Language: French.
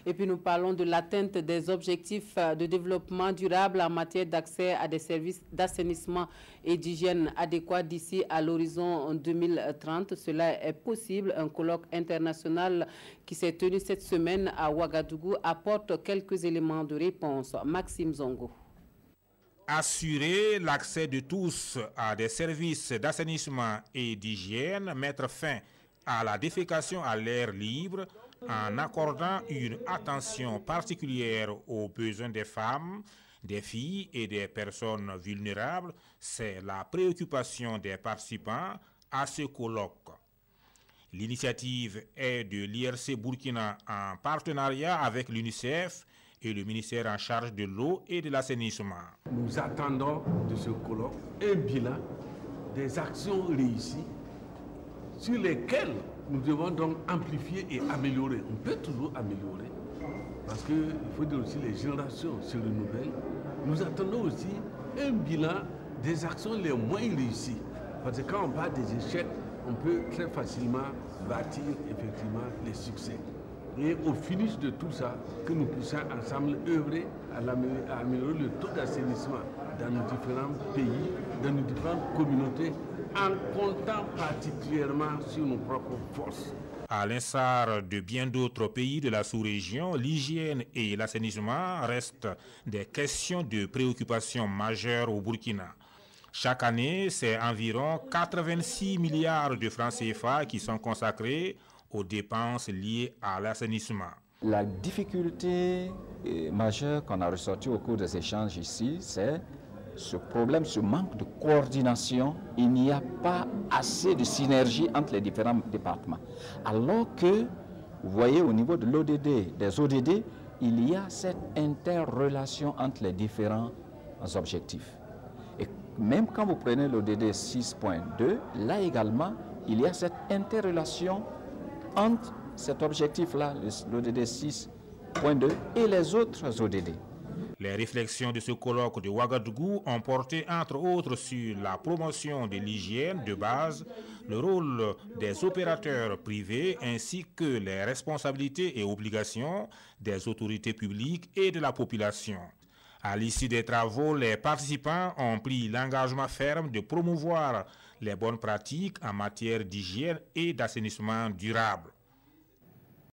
Et puis nous parlons de l'atteinte des objectifs de développement durable en matière d'accès à des services d'assainissement et d'hygiène adéquats d'ici à l'horizon 2030. Cela est possible. Un colloque international qui s'est tenu cette semaine à Ouagadougou apporte quelques éléments de réponse. Maxime Zongo. Assurer l'accès de tous à des services d'assainissement et d'hygiène, mettre fin à la défécation à l'air libre en accordant une attention particulière aux besoins des femmes, des filles et des personnes vulnérables, c'est la préoccupation des participants à ce colloque. L'initiative est de l'IRC Burkina en partenariat avec l'UNICEF et le ministère en charge de l'eau et de l'assainissement. Nous attendons de ce colloque un bilan des actions réussies sur lesquelles nous devons donc amplifier et améliorer. On peut toujours améliorer parce qu'il faut dire aussi les générations se renouvellent. Nous attendons aussi un bilan des actions les moins réussies. Parce que quand on parle des échecs, on peut très facilement bâtir effectivement les succès. Et au finish de tout ça, que nous puissions ensemble œuvrer à améliorer le taux d'assainissement dans nos différents pays, dans nos différentes communautés, en comptant particulièrement sur nos propres forces. À l'instar de bien d'autres pays de la sous-région, l'hygiène et l'assainissement restent des questions de préoccupation majeure au Burkina. Chaque année, c'est environ 86 milliards de francs CFA qui sont consacrés aux dépenses liées à l'assainissement. La difficulté majeure qu'on a ressortie au cours des échanges ici, c'est ce problème, ce manque de coordination. Il n'y a pas assez de synergie entre les différents départements. Alors que, vous voyez, au niveau de l'ODD, des ODD, il y a cette interrelation entre les différents objectifs. Et même quand vous prenez l'ODD 6.2, là également, il y a cette interrelation entre cet objectif-là, l'ODD 6.2, et les autres ODD. Les réflexions de ce colloque de Ouagadougou ont porté entre autres sur la promotion de l'hygiène de base, le rôle des opérateurs privés ainsi que les responsabilités et obligations des autorités publiques et de la population. À l'issue des travaux, les participants ont pris l'engagement ferme de promouvoir les bonnes pratiques en matière d'hygiène et d'assainissement durable.